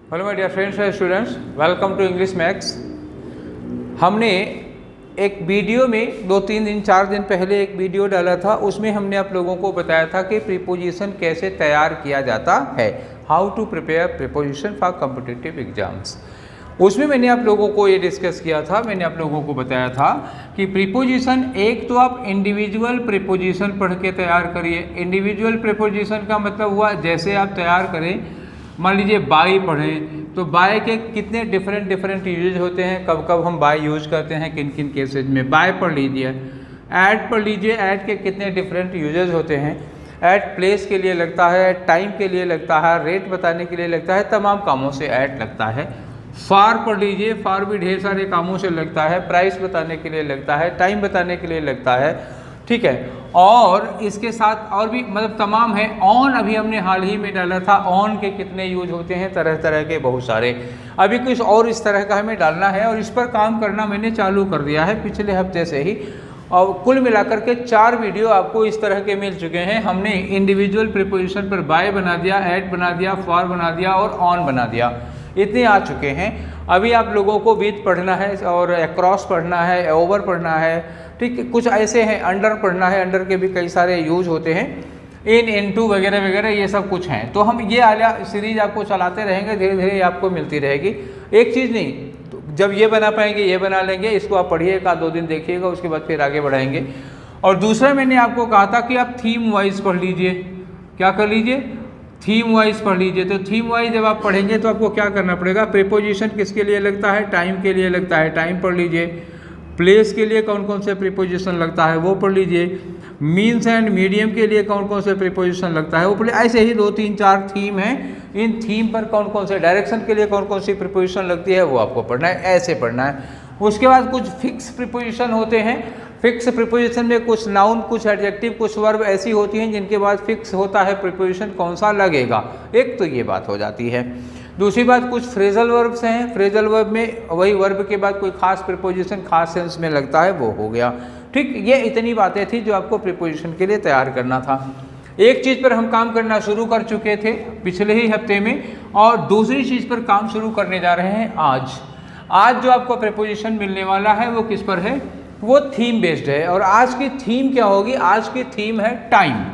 Hello my dear friends and students, welcome to English Max. हमने एक video में 2-3 दिन 4 दिन पहले एक वीडियो डाला था। उसमें हमने आप लोगों को बताया था कि प्रीपोजिशन कैसे तैयार किया जाता है, how to prepare preposition for competitive exams. उसमें मैंने आप लोगों को ये डिस्कस किया था, मैंने आप लोगों को बताया था कि प्रीपोजिशन एक तो आप इंडिविजुअल प्रीपोजिशन पढ़ के तैयार करिए। इंडिविजुअल प्रीपोजिशन का मतलब हुआ जैसे आप तैयार करें, मान लीजिए बाय पढ़ें तो बाय के कितने डिफरेंट यूजेज होते हैं, कब कब हम बाय यूज करते हैं, किन किन केसेज में। बाय पढ़ लीजिए, ऐड पढ़ लीजिए, ऐड के कितने डिफरेंट यूजेज होते हैं। ऐड प्लेस के लिए लगता है, टाइम के लिए लगता है, रेट बताने के लिए लगता है, तमाम कामों से ऐड लगता है। फार पढ़ लीजिए, फार भी ढेर सारे कामों से लगता है, प्राइस बताने के लिए लगता है, टाइम बताने के लिए लगता है, ठीक है। और इसके साथ और भी मतलब तमाम है। ऑन अभी हमने हाल ही में डाला था, ऑन के कितने यूज होते हैं, तरह तरह के बहुत सारे। अभी कुछ और इस तरह का हमें डालना है और इस पर काम करना मैंने चालू कर दिया है पिछले हफ्ते से ही। और कुल मिलाकर के 4 वीडियो आपको इस तरह के मिल चुके हैं। हमने इंडिविजुअल प्रीपोजिशन पर बाय बना दिया, ऐड बना दिया, फॉर बना दिया और ऑन बना दिया। इतने आ चुके हैं। अभी आप लोगों को विथ पढ़ना है और अक्रॉस पढ़ना है, ओवर पढ़ना है, ठीक है। कुछ ऐसे हैं, अंडर पढ़ना है, अंडर के भी कई सारे यूज होते हैं, इन, इनटू वगैरह वगैरह, ये सब कुछ हैं। तो हम ये आला सीरीज आपको चलाते रहेंगे, धीरे धीरे आपको मिलती रहेगी। एक चीज़ नहीं, तो जब ये बना पाएंगे ये बना लेंगे, इसको आप पढ़िएगा, 2 दिन देखिएगा, उसके बाद फिर आगे बढ़ाएंगे। और दूसरा मैंने आपको कहा था कि आप थीम वाइज पढ़ लीजिए। क्या कर लीजिए? थीम वाइज पढ़ लीजिए। तो थीम वाइज जब आप पढ़ेंगे तो आपको क्या करना पड़ेगा, प्रीपोजिशन किसके लिए लगता है, टाइम के लिए लगता है, टाइम पढ़ लीजिए। प्लेस के लिए कौन कौन से प्रीपोजिशन लगता है वो पढ़ लीजिए। मीन्स एंड मीडियम के लिए कौन कौन से प्रीपोजिशन लगता है वो पढ़। ऐसे ही 2-3-4 थीम हैं। इन थीम पर कौन कौन से, डायरेक्शन के लिए कौन कौन सी प्रीपोजिशन लगती है वो आपको पढ़ना है, ऐसे पढ़ना है। उसके बाद कुछ फिक्स प्रीपोजिशन होते हैं। फिक्स प्रीपोजिशन में कुछ नाउन, कुछ एडजेक्टिव, कुछ वर्ब ऐसी होती हैं जिनके बाद फिक्स होता है प्रीपोजिशन कौन सा लगेगा। एक तो ये बात हो जाती है। दूसरी बात, कुछ फ्रेजल वर्ब्स हैं। फ्रेजल वर्ब में वही वर्ब के बाद कोई खास प्रीपोजिशन खास सेंस में लगता है, वो हो गया, ठीक। ये इतनी बातें थी जो आपको प्रीपोजिशन के लिए तैयार करना था। एक चीज़ पर हम काम करना शुरू कर चुके थे पिछले ही हफ्ते में, और दूसरी चीज़ पर काम शुरू करने जा रहे हैं आज। आज जो आपको प्रीपोजिशन मिलने वाला है वो किस पर है, वो थीम बेस्ड है। और आज की थीम क्या होगी? आज की थीम है टाइम।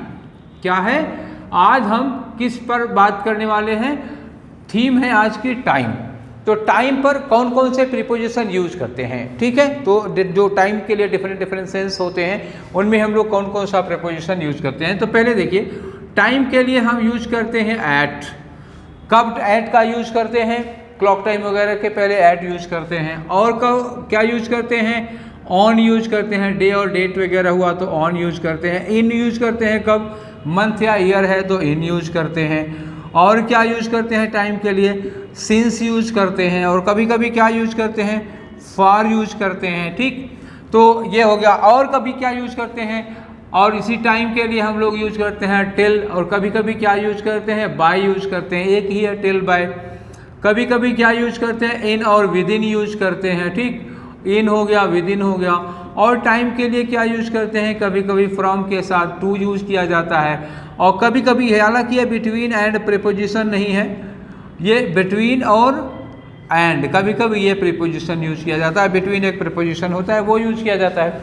क्या है? आज हम किस पर बात करने वाले हैं? थीम है आज की टाइम। तो टाइम पर कौन कौन से प्रीपोजिशन यूज करते हैं, ठीक है। तो जो टाइम के लिए डिफरेंट सेंस होते हैं उनमें हम लोग कौन कौन सा प्रीपोजिशन यूज करते हैं। तो पहले देखिए, टाइम के लिए हम यूज करते हैं एट। कब एट का यूज करते हैं? क्लॉक टाइम वगैरह के पहले एट यूज करते हैं। और कब क्या यूज करते हैं? ऑन यूज करते हैं। डे और डेट वगैरह हुआ तो ऑन यूज करते हैं। इन यूज करते हैं कब? मंथ या ईयर है तो इन यूज करते हैं। और क्या यूज करते हैं टाइम के लिए? सिंस यूज करते हैं। और कभी कभी क्या यूज करते हैं? फॉर यूज करते हैं, ठीक। तो ये हो गया। और कभी क्या यूज करते हैं? और इसी टाइम के लिए हम लोग यूज करते हैं टिल। और कभी कभी क्या यूज करते हैं? बाय यूज करते हैं। एक ही है टिल बाय। कभी कभी क्या यूज करते हैं? इन और विद इन यूज करते हैं, ठीक। इन हो गया, विद इन हो गया। और टाइम के लिए क्या यूज करते हैं? कभी कभी फ्रॉम के साथ टू यूज किया जाता है। और कभी कभी है, हालांकि ये बिटवीन एंड प्रीपोजिशन नहीं है, ये बिटवीन और एंड, कभी कभी ये प्रीपोजिशन यूज किया जाता है। बिटवीन एक प्रीपोजिशन होता है वो यूज किया जाता है।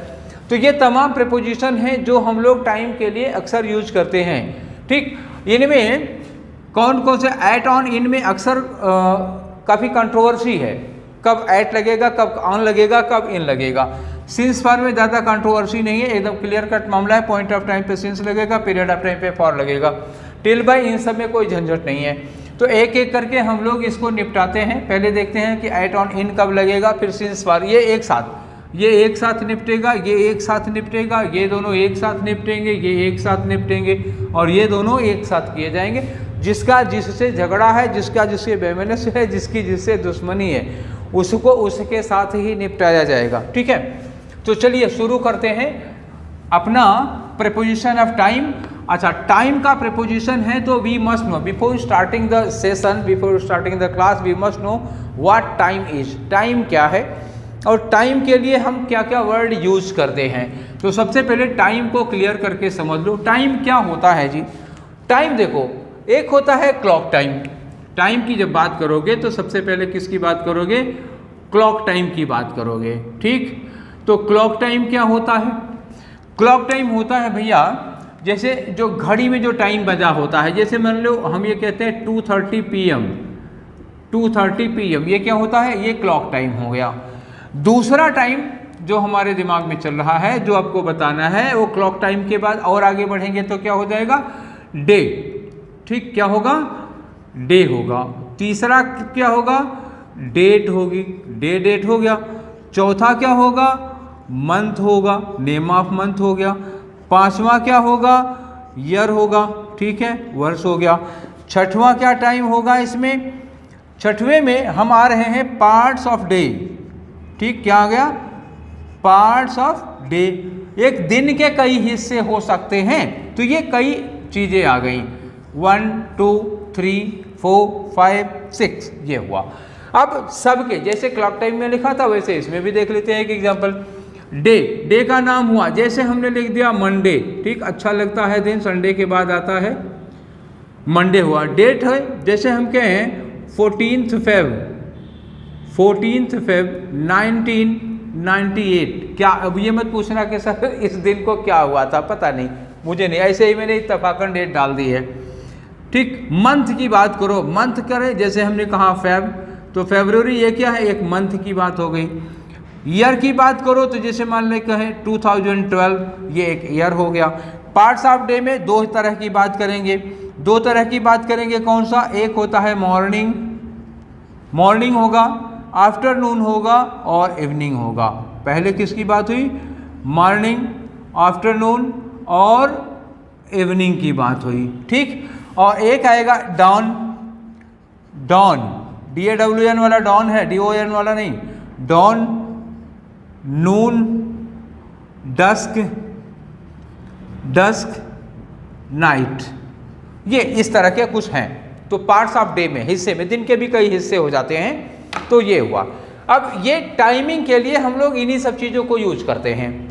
तो ये तमाम प्रीपोजिशन हैं जो हम लोग टाइम के लिए अक्सर यूज करते हैं, ठीक। इनमें कौन कौन से एट, ऑन, इन में अक्सर काफ़ी कंट्रोवर्सी है। कब एट लगेगा, कब ऑन लगेगा, कब इन लगेगा। सिंस फॉर में ज़्यादा कंट्रोवर्सी नहीं है, एकदम क्लियर कट मामला है। पॉइंट ऑफ टाइम पे सिंस लगेगा, पीरियड ऑफ टाइम पे फॉर लगेगा। टिल बाय, इन सब में कोई झंझट नहीं है। तो एक एक करके हम लोग इसको निपटाते हैं। पहले देखते हैं कि एट, ऑन, इन कब लगेगा, फिर सिंस फॉर। ये एक साथ निपटेगा, ये एक साथ निपटेगा, ये दोनों एक साथ निपटेंगे, ये एक साथ निपटेंगे, और ये दोनों एक साथ किए जाएंगे। जिसका जिससे झगड़ा है, जिसका जिससे बेमनस है, जिसकी जिससे दुश्मनी है, उसको उसके साथ ही निपटाया जाएगा, ठीक है। तो चलिए शुरू करते हैं अपना प्रीपोजिशन ऑफ टाइम। अच्छा, टाइम का प्रीपोजिशन है तो we must know before starting the session, before starting the class, we must know what time is. Time क्या है और टाइम के लिए हम क्या क्या वर्ड यूज करते हैं। तो सबसे पहले टाइम को क्लियर करके समझ लो। टाइम क्या होता है जी? टाइम देखो, एक होता है क्लॉक टाइम, टाइम की जब बात करोगे तो सबसे पहले किसकी बात करोगे? क्लॉक टाइम की बात करोगे। ठीक, तो क्लॉक टाइम क्या होता है? क्लॉक टाइम होता है भैया जैसे जो घड़ी में जो टाइम बजा होता है, जैसे मान लो हम ये कहते हैं 2:30 PM, 2:30 PM, ये क्या होता है? ये क्लॉक टाइम हो गया। दूसरा टाइम जो हमारे दिमाग में चल रहा है, जो आपको बताना है, वो क्लॉक टाइम के बाद और आगे बढ़ेंगे तो क्या हो जाएगा? डे। ठीक, क्या होगा? डे होगा। तीसरा क्या होगा? डेट होगी, डे डेट हो गया। चौथा क्या होगा? मंथ होगा, नेम ऑफ मंथ हो गया। पांचवा क्या होगा? ईयर होगा। ठीक है, वर्ष हो गया। छठवां क्या टाइम होगा इसमें? छठवें में हम आ रहे हैं पार्ट्स ऑफ डे। ठीक, क्या आ गया? Parts of day. एक दिन के कई हिस्से हो सकते हैं, तो ये कई चीजें आ गई। 1 2 3 4 5 6 ये हुआ। अब सबके जैसे क्लॉक टाइम में लिखा था वैसे इसमें भी देख लेते हैं एक एग्जांपल। डे, डे का नाम हुआ, जैसे हमने लिख दिया मंडे। ठीक, अच्छा लगता है दिन, संडे के बाद आता है, मंडे हुआ। डेट है, जैसे हम कहें 14 Feb 1998। क्या, अब ये मत पूछना कि सर इस दिन को क्या हुआ था, पता नहीं, मुझे नहीं, ऐसे ही मैंने इत्तफाकन डेट डाल दी है। ठीक, मंथ की बात करो, मंथ करें, जैसे हमने कहा फेब, तो फरवरी, ये क्या है? एक मंथ की बात हो गई। ईयर की बात करो तो जैसे मान लें कहें 2012, ये एक ईयर हो गया। पार्ट्स ऑफ डे में दो तरह की बात करेंगे, दो तरह की बात करेंगे। कौन सा? एक होता है मॉर्निंग, मॉर्निंग होगा, आफ्टरनून होगा और इवनिंग होगा। पहले किसकी बात हुई? मॉर्निंग, आफ्टरनून और इवनिंग की बात हुई। ठीक, और एक आएगा डॉन, डॉन DAWN वाला डॉन है, DON वाला नहीं। Don, noon, dusk, dusk, night, ये इस तरह के कुछ हैं। तो पार्ट्स ऑफ डे में, हिस्से में, दिन के भी कई हिस्से हो जाते हैं, तो ये हुआ। अब ये टाइमिंग के लिए हम लोग इन्हीं सब चीज़ों को यूज करते हैं।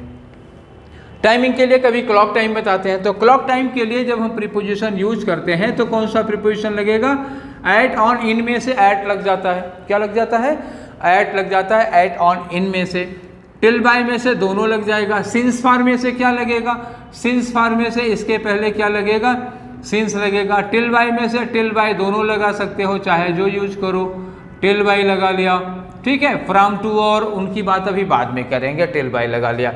टाइमिंग के लिए कभी क्लॉक टाइम बताते हैं, तो क्लॉक टाइम के लिए जब हम प्रीपोजिशन यूज करते हैं तो कौन सा प्रीपोजिशन लगेगा? एट, ऑन, इन में से एट लग जाता है। क्या लग जाता है? एट लग जाता है। एट, ऑन, इन में से, टिल बाय में से दोनों लग जाएगा। सिंस फार में से क्या लगेगा? सिंस फार में से इसके पहले क्या लगेगा? सिंस लगेगा। टिल बाय में से टिल बाय दोनों लगा सकते हो, चाहे जो यूज करो, टिल बाय लगा लिया। ठीक है, फ्रॉम टू और उनकी बात अभी बाद में करेंगे, टिल बाय लगा लिया।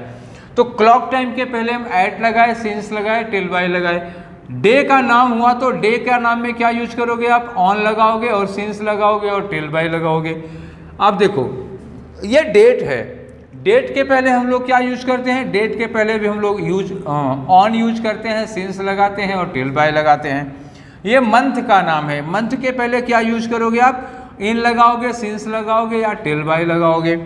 तो क्लॉक टाइम के पहले हम एट लगाए, सिंस लगाए, टिल बाय लगाए। डे का नाम हुआ तो डे का नाम में क्या यूज करोगे आप? ऑन लगाओगे और सिंस लगाओगे और टिल बाय लगाओगे। अब देखो ये डेट है, डेट के पहले हम लोग क्या यूज करते हैं? डेट के पहले भी हम लोग ऑन यूज करते हैं, सिंस लगाते हैं और टिल बाय लगाते हैं। ये मंथ का नाम है, मंथ के पहले क्या यूज करोगे आप? इन लगाओगे, सिंस लगाओगे या टिल बाय लगाओगे।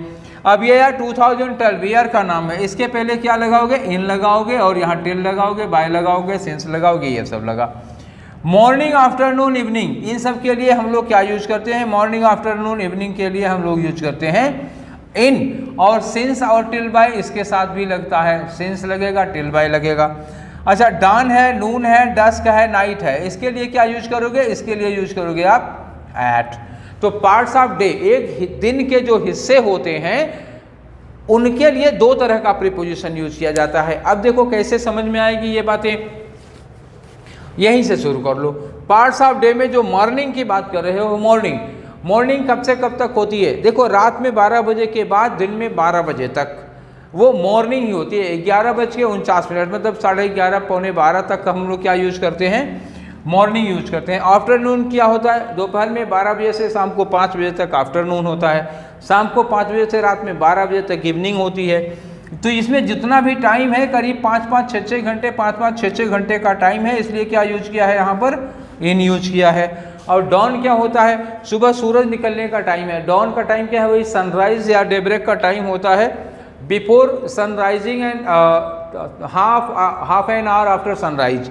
अब ये यार 2012 ईयर का नाम है, इसके पहले क्या लगाओगे? इन लगाओगे और यहाँ टिल लगाओगे, बाय लगाओगे, सिंस लगाओगे, ये सब लगा। मॉर्निंग, आफ्टरनून, इवनिंग, इन सब के लिए हम लोग क्या यूज करते हैं? मॉर्निंग, आफ्टरनून, इवनिंग के लिए हम लोग यूज करते हैं इन, और सिंस और टिल बाय इसके साथ भी लगता है, सिंस लगेगा, टिल बाय लगेगा। अच्छा, डॉन है, नून है, डस्क है, नाइट है, इसके लिए क्या यूज करोगे? इसके लिए यूज करोगे आप एट। तो पार्ट्स ऑफ डे, एक दिन के जो हिस्से होते हैं उनके लिए दो तरह का प्रीपोजिशन यूज किया जाता है। अब देखो कैसे समझ में आएगी ये बातें, यहीं से शुरू कर लो। पार्ट्स ऑफ डे में जो मॉर्निंग की बात कर रहे हो, मॉर्निंग, मॉर्निंग कब से कब तक होती है? देखो रात में 12 बजे के बाद दिन में 12 बजे तक वो मॉर्निंग ही होती है। 11:49, मतलब 11:30 पौने 12 तक हम लोग क्या यूज करते हैं? मॉर्निंग यूज करते हैं। आफ्टरनून क्या होता है? दोपहर में 12 बजे से शाम को 5 बजे तक आफ्टरनून होता है, शाम को 5 बजे से रात में 12 बजे तक इवनिंग होती है। तो इसमें जितना भी टाइम है करीब 5-5, 6-6 घंटे, 5-5, 6-6 घंटे का टाइम है, इसलिए क्या यूज किया है यहाँ पर? इन यूज किया है। और डॉन क्या होता है? सुबह सूरज निकलने का टाइम है। डॉन का टाइम क्या है? वही सनराइज या डेब्रेक का टाइम होता है, before sunrising and half an hour after sunrise.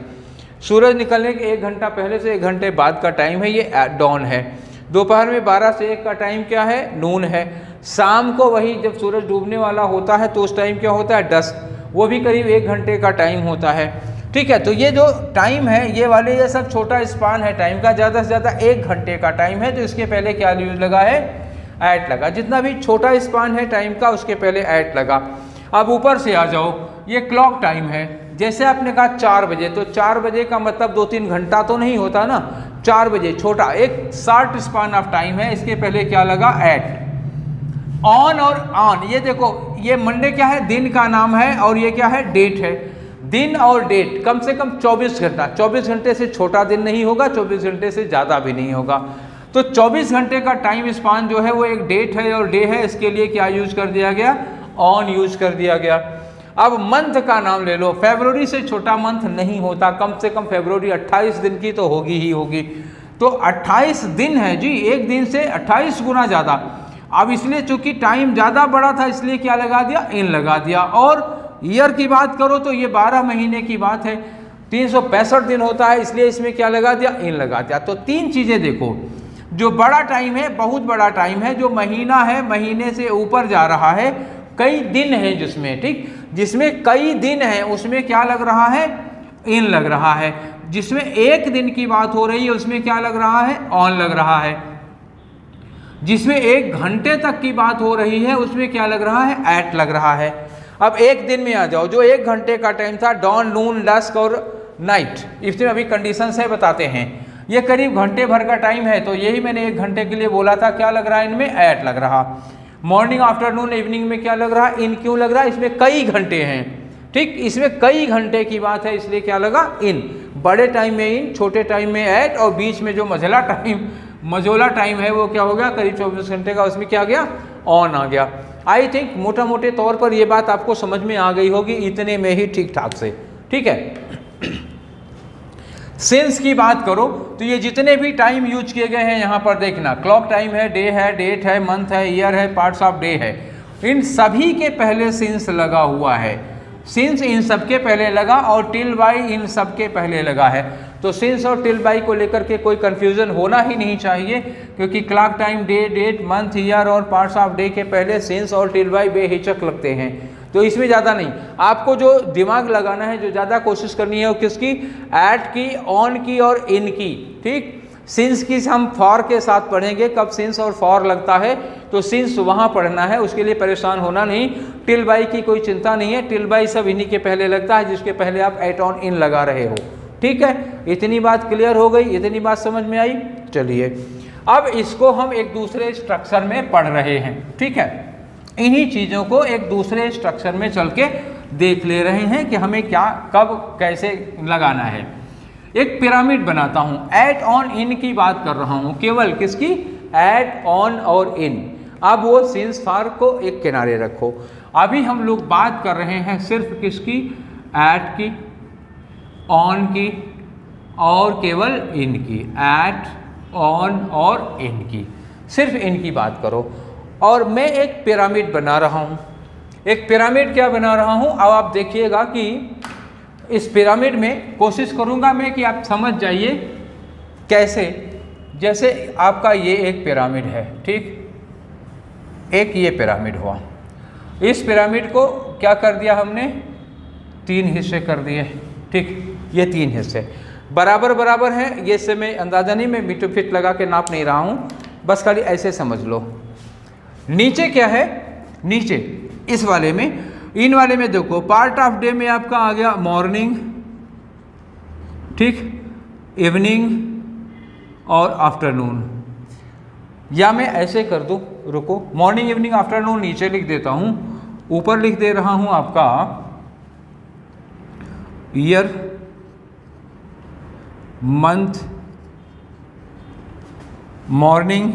सूरज निकलने के 1 घंटा पहले से 1 घंटे बाद का टाइम है, ये डॉन है। दोपहर में 12 से 1 का टाइम क्या है? नून है। शाम को वही जब सूरज डूबने वाला होता है तो उस टाइम क्या होता है? डस्क, वो भी करीब 1 घंटे का टाइम होता है। ठीक है। तो ये जो टाइम है ये वाले ये सब छोटा स्पान है टाइम का, ज़्यादा से ज़्यादा 1 घंटे का टाइम है, तो इसके पहले क्या यूज लगा है, ऐट लगा। जितना भी छोटा स्पान है टाइम का उसके पहले ऐट लगा। अब ऊपर से आ जाओ, ये क्लॉक टाइम है। जैसे आपने कहा 4 बजे, तो 4 बजे का मतलब 2-3 घंटा तो नहीं होता ना, 4 बजे छोटा एक शॉर्ट स्पान ऑफ टाइम है, इसके पहले क्या लगा, ऐट। ऑन और ऑन, ये देखो ये मंडे क्या है, दिन का नाम है, और ये क्या है, डेट है। दिन और डेट कम से कम 24 घंटा, 24 घंटे से छोटा दिन नहीं होगा, 24 घंटे से ज़्यादा भी नहीं होगा। तो 24 घंटे का टाइम स्पान जो है वो एक डेट है और डे है, इसके लिए क्या यूज कर दिया गया, ऑन यूज कर दिया गया। अब मंथ का नाम ले लो, फरवरी से छोटा मंथ नहीं होता, कम से कम फरवरी 28 दिन की तो होगी ही होगी। तो 28 दिन है जी, एक दिन से 28 गुना ज़्यादा। अब इसलिए चूंकि टाइम ज़्यादा बड़ा था इसलिए क्या लगा दिया, इन लगा दिया। और ईयर की बात करो तो ये 12 महीने की बात है, 365 दिन होता है, इसलिए इसमें क्या लगा दिया, इन लगा दिया। तो 3 चीज़ें देखो, जो बड़ा टाइम है, बहुत बड़ा टाइम है, जो महीना है महीने से ऊपर जा रहा है, कई दिन है जिसमें, ठीक, जिसमें कई दिन है उसमें क्या लग रहा है, इन लग रहा है। जिसमें एक दिन की बात हो रही है उसमें क्या लग रहा है, ऑन लग रहा है। जिसमें 1 घंटे तक की बात हो रही है उसमें क्या लग रहा है, ऐट लग रहा है। अब एक दिन में आ जाओ, जो 1 घंटे का टाइम था, डॉन, नून, डस्क और नाइट, इसमें अभी कंडीशन से बताते हैं। ये करीब घंटे भर का टाइम है, तो यही मैंने 1 घंटे के लिए बोला था, क्या लग रहा है इनमें, ऐट लग रहा। मॉर्निंग, आफ्टरनून, इवनिंग में क्या लग रहा है, इन क्यों लग रहा है, इसमें कई घंटे हैं, ठीक, इसमें कई घंटे की बात है इसलिए क्या लगा, इन। बड़े टाइम में इन, छोटे टाइम में ऐट, और बीच में जो मझोला टाइम है वो क्या हो गया, करीब 24 घंटे का, उसमें क्या गया, ऑन आ गया। आई थिंक मोटा मोटे तौर पर ये बात आपको समझ में आ गई होगी, इतने में ही ठीक ठाक से, ठीक है। सिंस की बात करो तो ये जितने भी टाइम यूज किए गए हैं यहाँ पर देखना, क्लॉक टाइम है, डे है, डेट है, मंथ है, ईयर है, पार्ट्स ऑफ डे है, इन सभी के पहले सिंस लगा हुआ है। सिंस इन सबके पहले लगा और टिल बाई इन सबके पहले लगा है। तो सिंस और टिल बाई को लेकर के कोई कंफ्यूजन होना ही नहीं चाहिए, क्योंकि clock time, day, date, month, year और पार्ट्स ऑफ डे के पहले सिंस और टिल बाई बेहिचक लगते हैं। तो इसमें ज़्यादा नहीं, आपको जो दिमाग लगाना है, जो ज़्यादा कोशिश करनी है वो किसकी, ऐट की, ऑन की और इन की, ठीक। सिंस की हम फॉर के साथ पढ़ेंगे, कब सिंस और फॉर लगता है तो सिंस वहाँ पढ़ना है, उसके लिए परेशान होना नहीं। टिल बाई की कोई चिंता नहीं है, टिल बाई सब इन्हीं के पहले लगता है जिसके पहले आप एट, ऑन, इन लगा रहे हो, ठीक है। इतनी बात क्लियर हो गई, इतनी बात समझ में आई। चलिए अब इसको हम एक दूसरे स्ट्रक्चर में पढ़ रहे हैं, ठीक है। इन्हीं चीज़ों को एक दूसरे स्ट्रक्चर में चल के देख ले रहे हैं कि हमें क्या, कब, कैसे लगाना है। एक पिरामिड बनाता हूँ, एट, ऑन, इन की बात कर रहा हूँ, केवल किसकी, एट, ऑन और इन। अब वो सिंस फॉर को एक किनारे रखो। अभी हम लोग बात कर रहे हैं सिर्फ किसकी, एट की, ऑन की और केवल इन की, एट, ऑन और इन की, सिर्फ इनकी बात करो। और मैं एक पिरामिड बना रहा हूँ। एक पिरामिड क्या बना रहा हूँ, अब आप देखिएगा कि इस पिरामिड में कोशिश करूँगा मैं कि आप समझ जाइए कैसे। जैसे आपका ये एक पिरामिड है, ठीक, एक ये पिरामिड हुआ। इस पिरामिड को क्या कर दिया हमने, 3 हिस्से कर दिए, ठीक। ये 3 हिस्से बराबर बराबर हैं, ये से मैं अंदाज़ा नहीं, मैं मीटर फिट लगा के नाप नहीं रहा हूँ, बस खाली ऐसे समझ लो। नीचे क्या है, नीचे इस वाले में, इन वाले में देखो, पार्ट ऑफ डे में आपका आ गया मॉर्निंग, ठीक, इवनिंग और आफ्टरनून। या मैं ऐसे कर दूं, रुको, मॉर्निंग, इवनिंग, आफ्टरनून नीचे लिख देता हूं, ऊपर लिख दे रहा हूं आपका ईयर, मंथ, मॉर्निंग,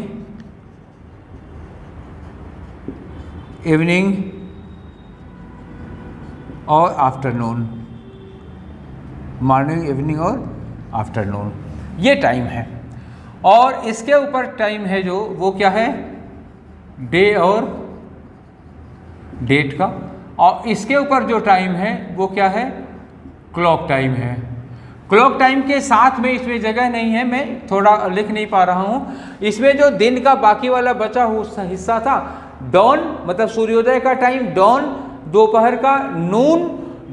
इवनिंग और आफ्टरनून, मॉर्निंग, इवनिंग और आफ्टरनून, ये टाइम है। और इसके ऊपर टाइम है जो, वो क्या है, डे और डेट का। और इसके ऊपर जो टाइम है वो क्या है, क्लॉक टाइम है। क्लॉक टाइम के साथ में इसमें जगह नहीं है, मैं थोड़ा लिख नहीं पा रहा हूँ। इसमें जो दिन का बाकी वाला बचा हुआ हिस्सा था, डॉन मतलब सूर्योदय का टाइम, डॉन, दोपहर का नून,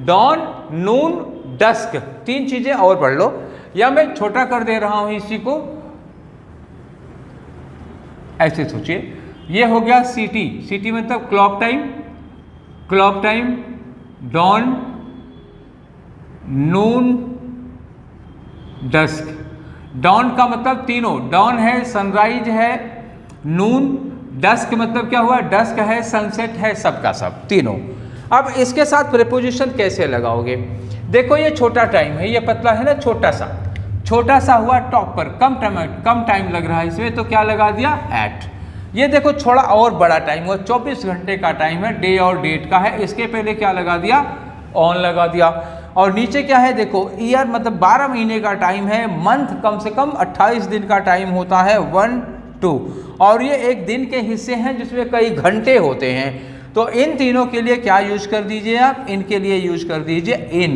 डॉन, नून, डस्क, 3 चीजें और पढ़ लो, या मैं छोटा कर दे रहा हूं इसी को, ऐसे सोचिए, ये हो गया सिटी, सिटी मतलब clock time, clock time, dawn, noon, dusk. Dawn का मतलब तीनों, डॉन है सनराइज है, नून, डस्क मतलब क्या हुआ, डस्क है सनसेट है, सबका सब तीनों। अब इसके साथ प्रीपोजिशन कैसे लगाओगे, देखो ये छोटा टाइम है, ये पतला है ना, छोटा सा हुआ टॉप पर, कम टाइम लग रहा है इसमें, तो क्या लगा दिया, एट। ये देखो थोड़ा और बड़ा टाइम हुआ, 24 घंटे का टाइम है, डे और डेट का है, इसके पहले क्या लगा दिया, ऑन लगा दिया। और नीचे क्या है देखो, ईयर मतलब 12 महीने का टाइम है, मंथ कम से कम 28 दिन का टाइम होता है, 1, 2, और ये एक दिन के हिस्से हैं जिसमें कई घंटे होते हैं। तो इन तीनों के लिए क्या यूज कर दीजिए आप, इनके लिए यूज कर दीजिए इन।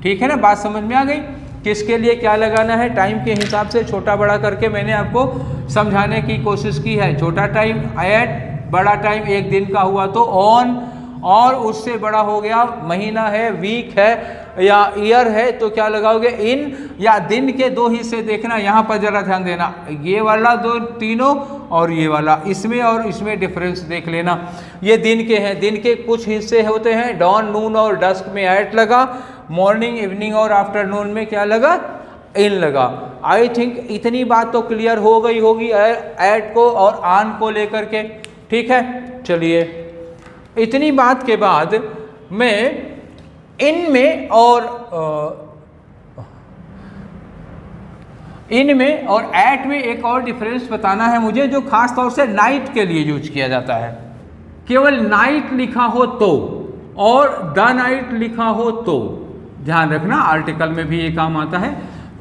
ठीक है ना, बात समझ में आ गई, किसके लिए क्या लगाना है, टाइम के हिसाब से छोटा बड़ा करके मैंने आपको समझाने की कोशिश की है। छोटा टाइम एट, बड़ा टाइम एक दिन का हुआ तो ऑन, और उससे बड़ा हो गया महीना है, वीक है या ईयर है तो क्या लगाओगे, इन, या दिन के 2 हिस्से देखना, यहाँ पर जरा ध्यान देना, ये वाला 2 तीनों और ये वाला, इसमें और इसमें डिफरेंस देख लेना। ये दिन के हैं, दिन के कुछ हिस्से होते हैं, डॉन, नून और डस्क में एट लगा, मॉर्निंग, इवनिंग और आफ्टरनून में क्या लगा, इन लगा। आई थिंक इतनी बात तो क्लियर हो गई होगी एट को और आन को लेकर के। ठीक है, चलिए इतनी बात के बाद मैं इनमें और एट में एक और डिफरेंस बताना है मुझे, जो खास तौर से नाइट के लिए यूज किया जाता है। केवल नाइट लिखा हो तो और द नाइट लिखा हो तो ध्यान रखना, आर्टिकल में भी ये काम आता है।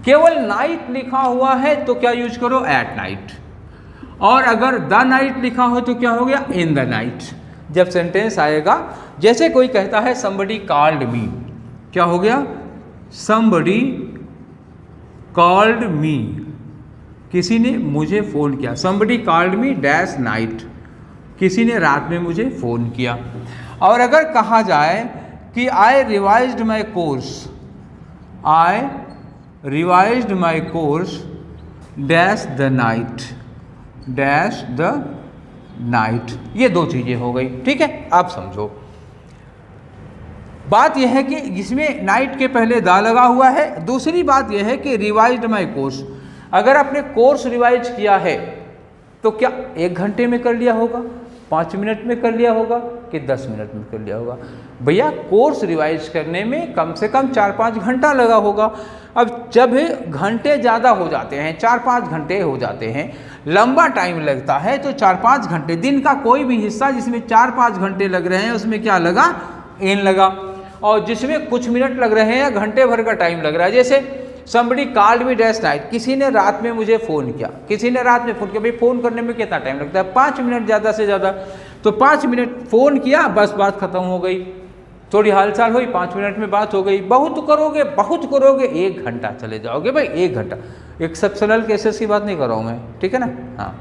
केवल नाइट लिखा हुआ है तो क्या यूज करो, एट नाइट, और अगर द नाइट लिखा हो तो क्या हो गया, इन द नाइट। जब सेंटेंस आएगा, जैसे कोई कहता है somebody called me, क्या हो गया, somebody called me, किसी ने मुझे फ़ोन किया, somebody called me dash night, किसी ने रात में मुझे फ़ोन किया। और अगर कहा जाए कि I revised my course, I revised my course dash the night, dash the night, ये 2 चीजें हो गई। ठीक है, आप समझो बात यह है कि इसमें नाइट के पहले दा लगा हुआ है। दूसरी बात यह है कि रिवाइज्ड माई कोर्स, अगर आपने कोर्स रिवाइज किया है तो क्या 1 घंटे में कर लिया होगा, 5 मिनट में कर लिया होगा कि 10 मिनट में कर लिया होगा? भैया कोर्स रिवाइज करने में कम से कम 4-5 घंटा लगा होगा। अब जब घंटे ज़्यादा हो जाते हैं, 4-5 घंटे हो जाते हैं, लंबा टाइम लगता है, तो 4-5 घंटे, दिन का कोई भी हिस्सा जिसमें 4-5 घंटे लग रहे हैं उसमें क्या लगा, इन लगा। और जिसमें कुछ मिनट लग रहे हैं या घंटे भर का टाइम लग रहा है, जैसे somebody called me dash night, किसी ने रात में मुझे फ़ोन किया, किसी ने रात में फ़ोन किया। भाई फ़ोन करने में कितना टाइम लगता है, 5 मिनट ज़्यादा से ज़्यादा, तो 5 मिनट फ़ोन किया, बस बात ख़त्म हो गई, थोड़ी हालचाल हुई, 5 मिनट में बात हो गई। बहुत करोगे 1 घंटा चले जाओगे भाई, 1 घंटा। एक्सेप्शनल केसेस की बात नहीं कर रहा हूँ मैं, ठीक है ना। हाँ,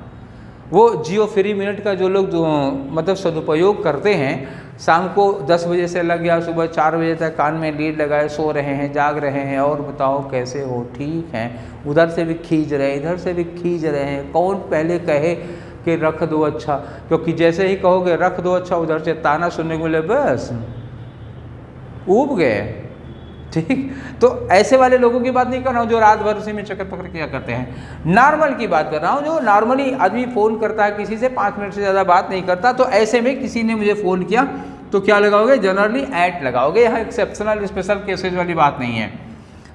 वो जियो फ्री मिनट का जो लोग मतलब सदुपयोग करते हैं, शाम को 10 बजे से लग गया, सुबह 4 बजे तक कान में लीड लगाए सो रहे हैं, जाग रहे हैं, और बताओ कैसे हो, ठीक हैं, उधर से भी खींच रहे हैं, इधर से भी खींच रहे हैं। कौन पहले कहे कि रख दो अच्छा, क्योंकि जैसे ही कहोगे रख दो अच्छा, उधर से ताना सुनने को मिले, बस ऊब गए। ठीक, तो ऐसे वाले लोगों की बात नहीं कर रहा हूँ जो रात भर उसी में चक्कर पकड़ किया करते हैं। नॉर्मल की बात कर रहा हूँ, जो नॉर्मली आदमी फ़ोन करता है किसी से, 5 मिनट से ज़्यादा बात नहीं करता, तो ऐसे में किसी ने मुझे फ़ोन किया तो क्या लगाओगे, जनरली एट लगाओगे। यहाँ एक्सेप्शनल स्पेशल केसेज वाली बात नहीं है।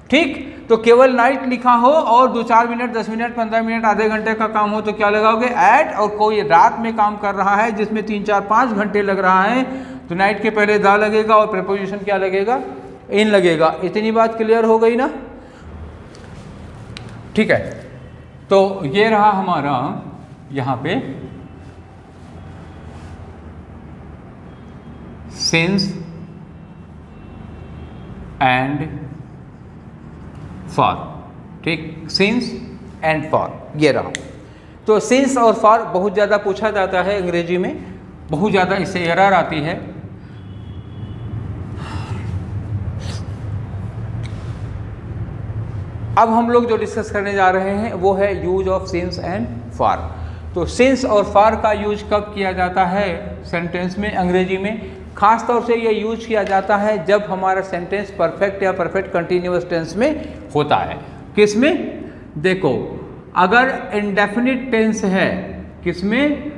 ठीक, तो केवल नाइट लिखा हो और 2-4 मिनट, 10 मिनट, 15 मिनट, आधे घंटे का काम हो तो क्या लगाओगे, एट। और कोई रात में काम कर रहा है जिसमें 3-4-5 घंटे लग रहा है, तो नाइट के पहले दा लगेगा और प्रीपोजिशन क्या लगेगा, इन लगेगा। इतनी बात क्लियर हो गई ना। ठीक है, तो ये रहा हमारा यहाँ पे सिंस एंड फॉर। ठीक, सिंस एंड फॉर ये रहा। तो सिंस और फॉर बहुत ज़्यादा पूछा जाता है अंग्रेजी में, बहुत ज़्यादा इससे एरर आती है। अब हम लोग जो डिस्कस करने जा रहे हैं वो है use of since and for. तो सिंस और फॉर का यूज कब किया जाता है सेंटेंस में, अंग्रेजी में? खास तौर से ये यूज किया जाता है जब हमारा सेंटेंस परफेक्ट या परफेक्ट कंटिन्यूअस टेंस में होता है। किस में? देखो, अगर इंडेफिनिट टेंस है, किस में?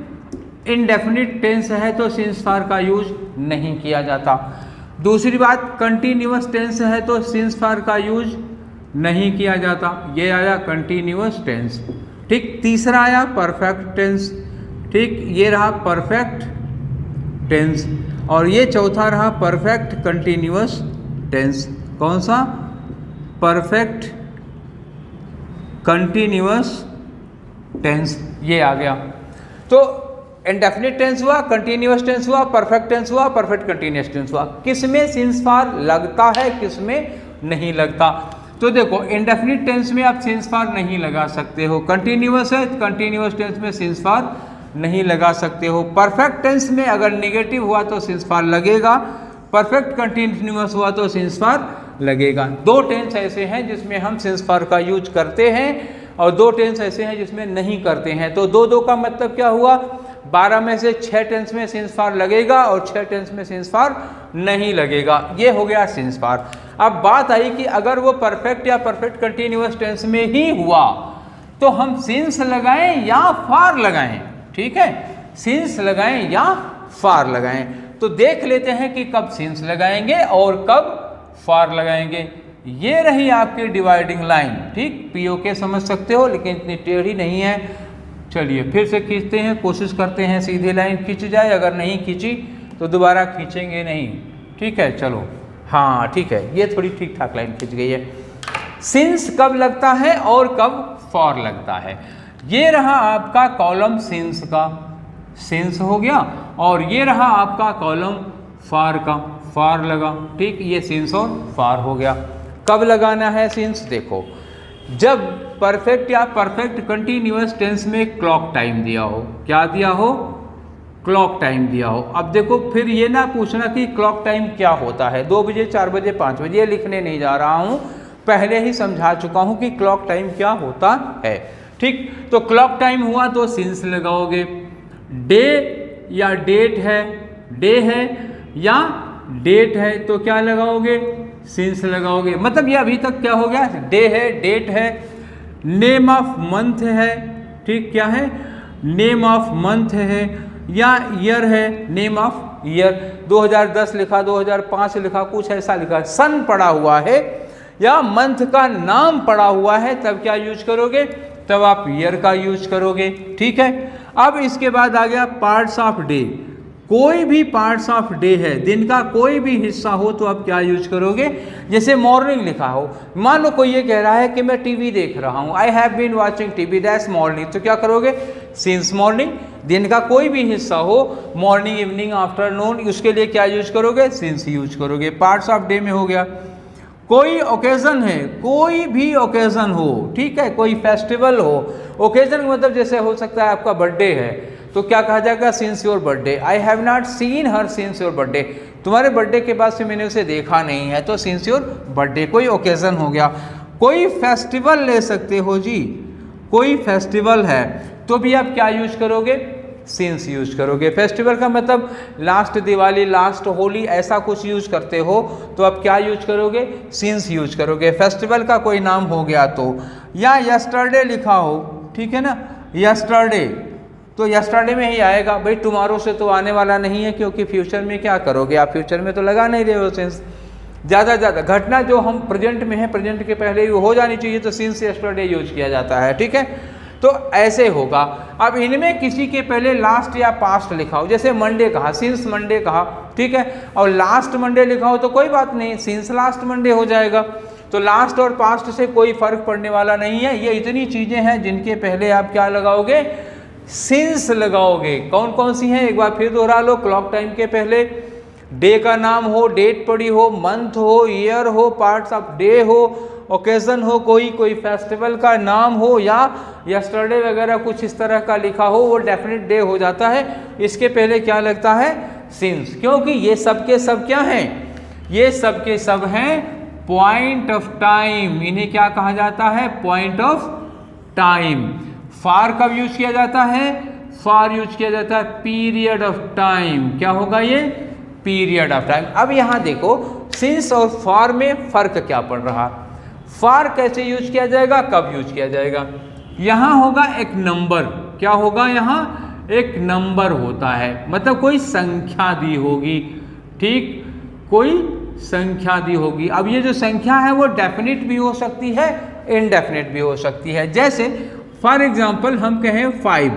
इंडेफिनिट टेंस है तो सिंस फॉर का यूज नहीं किया जाता। दूसरी बात, कंटिन्यूअस टेंस है तो सिंस फॉर का यूज नहीं किया जाता। ये आया कंटिन्यूअस टेंस, ठीक। तीसरा आया परफेक्ट टेंस, ठीक, ये रहा परफेक्ट टेंस। और ये चौथा रहा परफेक्ट कंटिन्यूअस टेंस। कौन सा? परफेक्ट कंटिन्यूअस टेंस, ये आ गया। तो इंडेफिनिट टेंस हुआ, कंटिन्यूअस टेंस हुआ, परफेक्ट टेंस हुआ, परफेक्ट कंटिन्यूअस टेंस हुआ। किसमें सिंस फॉर लगता है, किसमें नहीं लगता? तो देखो, इंडेफिनिट टेंस में आप सिंस फॉर नहीं लगा सकते हो। कंटिन्यूअस है, कंटिन्यूअस टेंस में सिंस फॉर नहीं लगा सकते हो। परफेक्ट टेंस में अगर नेगेटिव हुआ तो सिंस फॉर लगेगा, परफेक्ट कंटिन्यूअस हुआ तो सिंस फॉर लगेगा। दो टेंस ऐसे हैं जिसमें हम सिंस फॉर का यूज करते हैं और दो टेंस ऐसे हैं जिसमें नहीं करते हैं। तो दो का मतलब क्या हुआ? 12 में से 6 टेंस में सिंस फॉर लगेगा और 6 टेंस में सिंस फॉर नहीं लगेगा। ये हो गया सिंस फॉर। अब बात आई कि अगर वो परफेक्ट या परफेक्ट कंटिन्यूअस टेंस में ही हुआ तो हम सिंस लगाएं या फॉर लगाएं, ठीक है? सिंस लगाएं या फॉर लगाएं। तो देख लेते हैं कि कब सिंस लगाएंगे और कब फॉर लगाएंगे। ये रही आपकी डिवाइडिंग लाइन, ठीक। पीओके समझ सकते हो लेकिन इतनी टेढ़ी नहीं है। चलिए फिर से खींचते हैं, कोशिश करते हैं सीधी लाइन खींच जाए। अगर नहीं खींची तो दोबारा खींचेंगे नहीं, ठीक है? चलो, हाँ ठीक है, ये थोड़ी ठीक ठाक लाइन खींच गई है। सिंस कब लगता है और कब फॉर लगता है। ये रहा आपका कॉलम सिंस का, सिंस हो गया, और ये रहा आपका कॉलम फॉर का, फॉर लगा, ठीक। ये सिंस और फॉर हो गया। कब लगाना है सिंस? देखो, जब परफेक्ट या परफेक्ट कंटिन्यूअस टेंस में क्लॉक टाइम दिया हो। क्या दिया हो? क्लॉक टाइम दिया हो। अब देखो, फिर ये ना पूछना कि क्लॉक टाइम क्या होता है, 2 बजे, 4 बजे, 5 बजे, ये लिखने नहीं जा रहा हूँ, पहले ही समझा चुका हूँ कि क्लॉक टाइम क्या होता है, ठीक। तो क्लॉक टाइम हुआ तो सिंस लगाओगे। डे या डेट है, डे है या डेट है तो क्या लगाओगे? सिंस लगाओगे। मतलब ये अभी तक क्या हो गया? डे है, डेट है, नेम ऑफ मंथ है, ठीक। क्या है? नेम ऑफ मंथ है, या ईयर है, नेम ऑफ ईयर। 2010 लिखा, 2005 लिखा, कुछ ऐसा लिखा, सन पड़ा हुआ है या मंथ का नाम पड़ा हुआ है, तब क्या यूज करोगे? तब आप ईयर का यूज करोगे, ठीक है। अब इसके बाद आ गया पार्ट्स ऑफ डे। कोई भी पार्ट्स ऑफ डे है, दिन का कोई भी हिस्सा हो तो आप क्या यूज करोगे? जैसे मॉर्निंग लिखा हो, मान लो कोई ये कह रहा है कि मैं टीवी देख रहा हूँ, I have been watching TV, that's morning, तो क्या करोगे? Since morning. दिन का कोई भी हिस्सा हो, मॉर्निंग, इवनिंग, आफ्टरनून, उसके लिए क्या यूज करोगे? सिंस यूज करोगे। पार्ट्स ऑफ डे में हो गया। कोई ओकेजन है, कोई भी ओकेजन हो, ठीक है, कोई फेस्टिवल हो, ओकेजन मतलब जैसे हो सकता है आपका बर्थडे है तो क्या कहा जाएगा? Since your birthday. I have not seen her since your birthday, तुम्हारे बर्थडे के बाद से मैंने उसे देखा नहीं है, तो सिंस योर बर्थडे। कोई ओकेजन हो गया। कोई फेस्टिवल ले सकते हो जी, कोई फेस्टिवल है तो भी आप क्या यूज करोगे? सिंस यूज करोगे। फेस्टिवल का मतलब लास्ट दिवाली, लास्ट होली, ऐसा कुछ यूज करते हो तो आप क्या यूज करोगे? सिंस यूज करोगे। फेस्टिवल का कोई नाम हो गया तो, या यस्टरडे लिखा हो, ठीक है ना, यस्टरडे, तो यस्टरडे में ही आएगा भाई, टुमारो से तो आने वाला नहीं है, क्योंकि फ्यूचर में क्या करोगे आप? फ्यूचर में तो लगा नहीं रहे हो सिंस। ज़्यादा घटना जो हम प्रेजेंट में है, प्रेजेंट के पहले ही हो जानी चाहिए, तो सिंस यस्टरडे यूज किया जाता है, ठीक है। तो ऐसे होगा। अब इनमें किसी के पहले लास्ट या पास्ट लिखा हो, जैसे मंडे कहा, सिंस मंडे कहा, ठीक है, और लास्ट मंडे लिखा हो तो कोई बात नहीं, सिंस लास्ट मंडे हो जाएगा। तो लास्ट और पास्ट से कोई फर्क पड़ने वाला नहीं है। ये इतनी चीज़ें हैं जिनके पहले आप क्या लगाओगे? सिंस लगाओगे। कौन कौन सी हैं? एक बार फिर दोहरा लो। क्लॉक टाइम के पहले डे का नाम हो, डेट पड़ी हो, मंथ हो, ईयर हो, पार्ट्स ऑफ डे हो, ओकेजन हो, कोई फेस्टिवल का नाम हो, या यस्टरडे वगैरह कुछ इस तरह का लिखा हो, वो डेफिनेट डे हो जाता है। इसके पहले क्या लगता है? सिंस। क्योंकि ये सब के सब क्या हैं? ये सब के सब हैं पॉइंट ऑफ टाइम, इन्हें क्या कहा जाता है? Point of time. फार कब यूज किया जाता है? फार यूज किया जाता है पीरियड ऑफ टाइम। क्या होगा ये? Period of time. अब यहां देखो सिंस और फार में फर्क क्या पड़ रहा। फार कैसे यूज किया जाएगा, कब यूज किया जाएगा? यहां होगा एक नंबर। क्या होगा? यहां एक नंबर होता है, मतलब कोई संख्या दी होगी, ठीक, कोई संख्या दी होगी। अब ये जो संख्या है वो डेफिनिट भी हो सकती है, इनडेफिनिट भी हो सकती है। जैसे फॉर एग्जांपल हम कहें 5,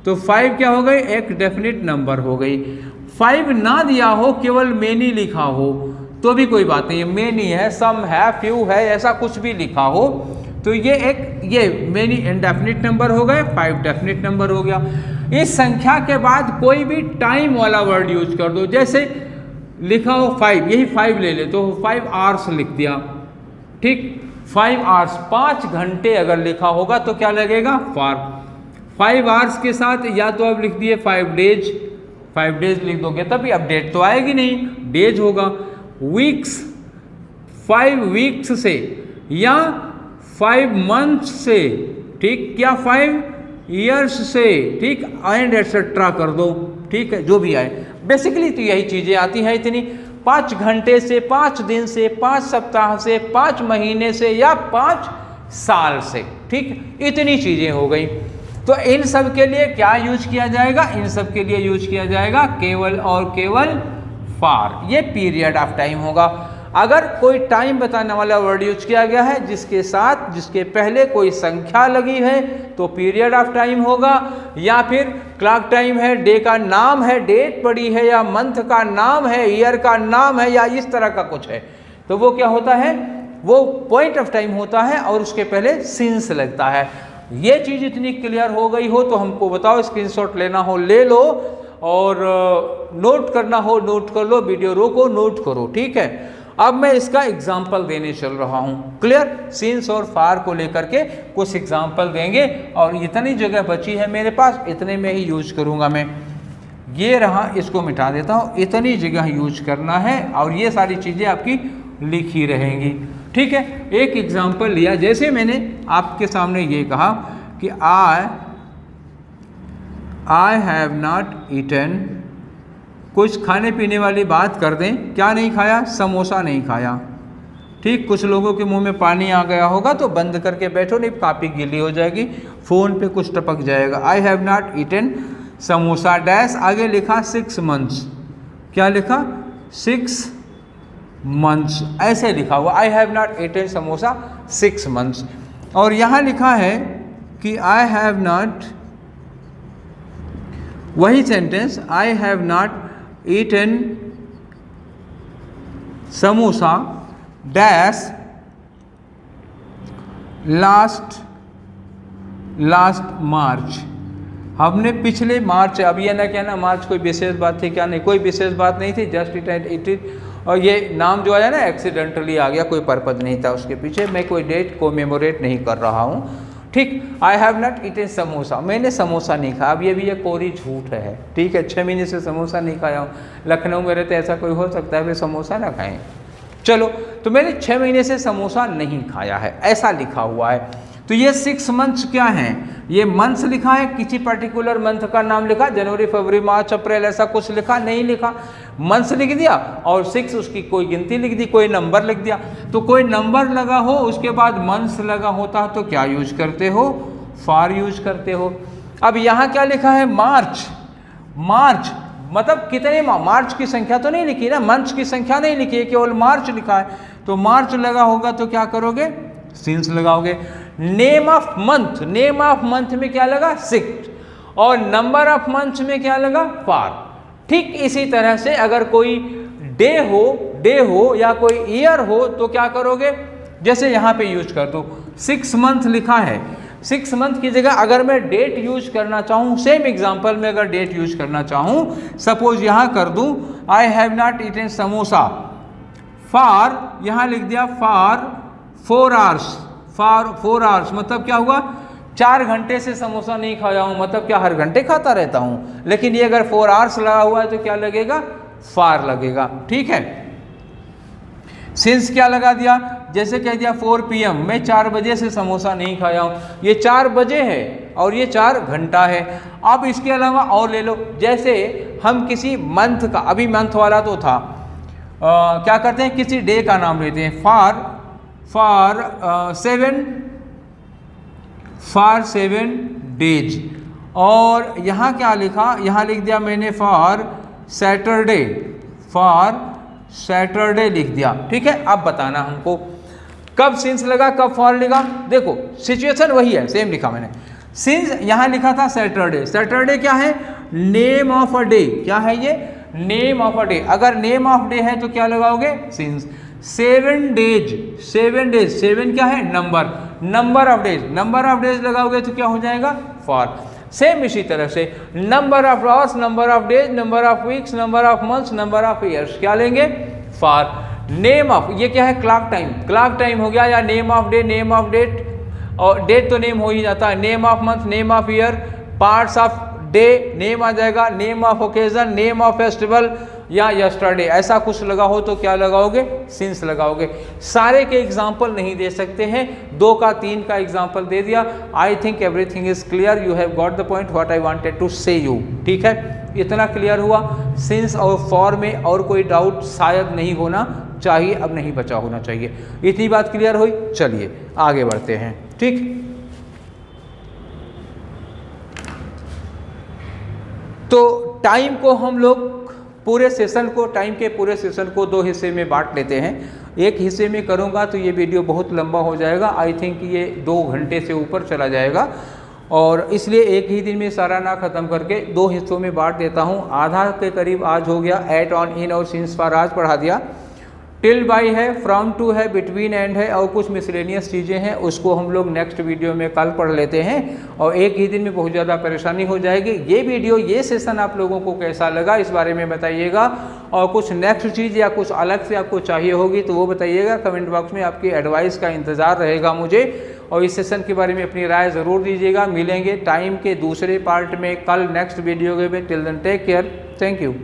तो 5 क्या हो गई? एक डेफिनिट नंबर हो गई। 5 ना दिया हो, केवल मेनी लिखा हो तो भी कोई बात नहीं है, मेनी है, सम है, फ्यू है, ऐसा कुछ भी लिखा हो तो ये मेनी इनडेफिनिट नंबर हो गए, 5 डेफिनिट नंबर हो गया। इस संख्या के बाद कोई भी टाइम वाला वर्ड यूज कर दो, जैसे लिखा हो 5, यही 5 ले ले तो 5 आवर्स लिख दिया, ठीक, 5 आवर्स, 5 घंटे अगर लिखा होगा तो क्या लगेगा? फार। 5 आवर्स के साथ या तो आप लिख दिए 5 डेज, 5 डेज लिख दोगे तभी अपडेट तो आएगी नहीं, डेज होगा। वीक्स, 5 वीक्स से या 5 मंथ्स से, ठीक, क्या 5 ईयर्स से, ठीक, एंड एटसेट्रा कर दो, ठीक है, जो भी आए। बेसिकली तो यही चीज़ें आती हैं इतनी, 5 घंटे से, 5 दिन से, 5 सप्ताह से, 5 महीने से या 5 साल से, ठीक, इतनी चीज़ें हो गई। तो इन सब के लिए क्या यूज किया जाएगा? इन सब के लिए यूज किया जाएगा केवल और केवल फार। ये पीरियड ऑफ टाइम होगा। अगर कोई टाइम बताने वाला वर्ड यूज किया गया है जिसके साथ, जिसके पहले कोई संख्या लगी है तो पीरियड ऑफ टाइम होगा, या फिर क्लॉक टाइम है, डे का नाम है, डेट पड़ी है, या मंथ का नाम है, ईयर का नाम है, या इस तरह का कुछ है तो वो क्या होता है? वो पॉइंट ऑफ टाइम होता है और उसके पहले सिंस लगता है। ये चीज़ इतनी क्लियर हो गई हो तो हमको बताओ, स्क्रीनशॉट लेना हो ले लो और नोट करना हो नोट कर लो, वीडियो रोको नोट करो, ठीक है। अब मैं इसका एग्जाम्पल देने चल रहा हूँ, क्लियर? सिंस और फार को लेकर के कुछ एग्जाम्पल देंगे और इतनी जगह बची है मेरे पास, इतने में ही यूज करूँगा मैं। ये रहा, इसको मिटा देता हूँ, इतनी जगह यूज करना है और ये सारी चीज़ें आपकी लिखी रहेंगी, ठीक है। एक एग्जाम्पल लिया, जैसे मैंने आपके सामने ये कहा कि आई हैव नॉट ईटन, कुछ खाने पीने वाली बात कर दें, क्या नहीं खाया? समोसा नहीं खाया, ठीक। कुछ लोगों के मुंह में पानी आ गया होगा तो बंद करके बैठो, नहीं कापी गीली हो जाएगी, फ़ोन पे कुछ टपक जाएगा। I have not eaten samosa dash, आगे लिखा 6 मंथ्स, क्या लिखा? 6 मंथ्स, ऐसे लिखा हुआ, I have not eaten samosa 6 months. और यहाँ लिखा है कि आई हैव नॉट, वही sentence, I have not eaten samosa dash last March, हमने पिछले मार्च, अब ये ना कहना मार्च कोई विशेष बात थी, क्या नहीं, कोई विशेष बात नहीं थी, जस्ट इट, और ये नाम जो आया ना एक्सीडेंटली आ गया, कोई पर्पज़ नहीं था उसके पीछे, मैं कोई डेट कोमेमोरेट नहीं कर रहा हूँ, ठीक। I have not eaten samosa, मैंने समोसा नहीं खाया। अब ये भी एक कोरी झूठ है, ठीक है, 6 महीने से समोसा नहीं खाया हूँ। लखनऊ में रहते ऐसा कोई हो सकता है वे समोसा ना खाएं? चलो, तो मैंने 6 महीने से समोसा नहीं खाया है, ऐसा लिखा हुआ है। तो ये 6 मंथ्स क्या हैं? ये मंथ्स लिखा है, किसी पर्टिकुलर मंथ का नाम लिखा, जनवरी फरवरी मार्च अप्रैल ऐसा कुछ लिखा नहीं, लिखा मंथ्स लिख दिया और 6 उसकी कोई गिनती लिख दी, कोई नंबर लिख दिया। तो कोई नंबर लगा हो उसके बाद मंथ्स लगा होता तो क्या यूज करते हो? फार यूज करते हो। अब यहाँ क्या लिखा है? मार्च, मार्च मतलब कितने मार्च की संख्या तो नहीं लिखी ना, मंथ्स की संख्या नहीं लिखी है, केवल मार्च लिखा है। तो मार्च लगा होगा तो क्या करोगे? सिंस लगाओगे। Name of month, name of month में क्या लगा? 6, और नंबर ऑफ मंथ्स में क्या लगा? फार। ठीक इसी तरह से अगर कोई डे हो या कोई ईयर हो तो क्या करोगे? जैसे यहाँ पे यूज कर दो, 6 मंथ लिखा है, 6 मंथ की जगह अगर मैं डेट यूज करना चाहूँ, सेम एग्जांपल में अगर डेट यूज करना चाहूँ, सपोज यहाँ कर दूँ I have not eaten samosa, फार यहाँ लिख दिया फार 4 आवर्स, फार 4 आवर्स मतलब क्या हुआ? 4 घंटे से समोसा नहीं खाया हूँ, मतलब क्या हर घंटे खाता रहता हूँ। लेकिन ये अगर 4 आवर्स लगा हुआ है तो क्या लगेगा? फार लगेगा। ठीक है, सिंस क्या लगा दिया, जैसे कह दिया 4 PM, मैं 4 बजे से समोसा नहीं खाया हूँ, ये 4 बजे है और ये 4 घंटा है। अब इसके अलावा और ले लो, जैसे हम किसी मंथ का, अभी मंथ वाला तो था, क्या करते हैं, किसी डे का नाम लेते हैं, फॉर 7 डेज, और यहाँ क्या लिखा, यहाँ लिख दिया मैंने फॉर सैटरडे लिख दिया। ठीक है, अब बताना हमको कब सिंस लगा कब फॉर लगा। देखो सिचुएशन वही है, सेम लिखा मैंने। सिंस यहाँ लिखा था सैटरडे, सैटरडे क्या है, नेम ऑफ अ डे, क्या है ये, नेम ऑफ अ डे। अगर नेम ऑफ डे है तो क्या लगाओगे, सिंस। 7 डेज, 7 क्या है, नंबर ऑफ डेज लगाओगे तो क्या हो जाएगा, फॉर। सेम इसी तरह से number of hours, number of days, number of weeks, number of months, number of years, क्या लेंगे, फॉर। नेम ऑफ, ये क्या है, क्लॉक टाइम हो गया, या name of day, name of date, और डेट तो नेम हो ही जाता है, name of month, name of year, parts of day name आ जाएगा, name of occasion, name of festival, या यस्टरडे, ऐसा कुछ लगा हो तो क्या लगाओगे, सिंस लगाओगे। सारे के एग्जाम्पल नहीं दे सकते हैं, 2 का 3 का एग्जाम्पल दे दिया। I think everything is clear, you have got the point what I wanted to say you. ठीक है, इतना क्लियर हुआ। सिंस और फॉर में और कोई डाउट शायद नहीं होना चाहिए, अब नहीं बचा होना चाहिए। इतनी बात क्लियर हुई, चलिए आगे बढ़ते हैं। ठीक, तो टाइम को हम लोग टाइम के पूरे सेशन को 2 हिस्से में बांट लेते हैं। एक हिस्से में करूंगा तो ये वीडियो बहुत लंबा हो जाएगा, आई थिंक ये 2 घंटे से ऊपर चला जाएगा, और इसलिए एक ही दिन में सारा ना ख़त्म करके 2 हिस्सों में बांट देता हूँ। आधा के करीब आज हो गया, एट, ऑन, इन और सिंस फॉर आज पढ़ा दिया। टिल बाई है, फ्रॉम टू है, बिटवीन एंड है, और कुछ मिसलेनियस चीज़ें हैं, उसको हम लोग नेक्स्ट वीडियो में कल पढ़ लेते हैं, और एक ही दिन में बहुत ज़्यादा परेशानी हो जाएगी। ये वीडियो, ये सेशन आप लोगों को कैसा लगा इस बारे में बताइएगा, और कुछ नेक्स्ट चीज़ या कुछ अलग से आपको चाहिए होगी तो वो बताइएगा। कमेंट बॉक्स में आपकी एडवाइस का इंतज़ार रहेगा मुझे, और इस सेशन के बारे में अपनी राय ज़रूर दीजिएगा। मिलेंगे टाइम के दूसरे पार्ट में कल नेक्स्ट वीडियो में। Till then take care, thank you.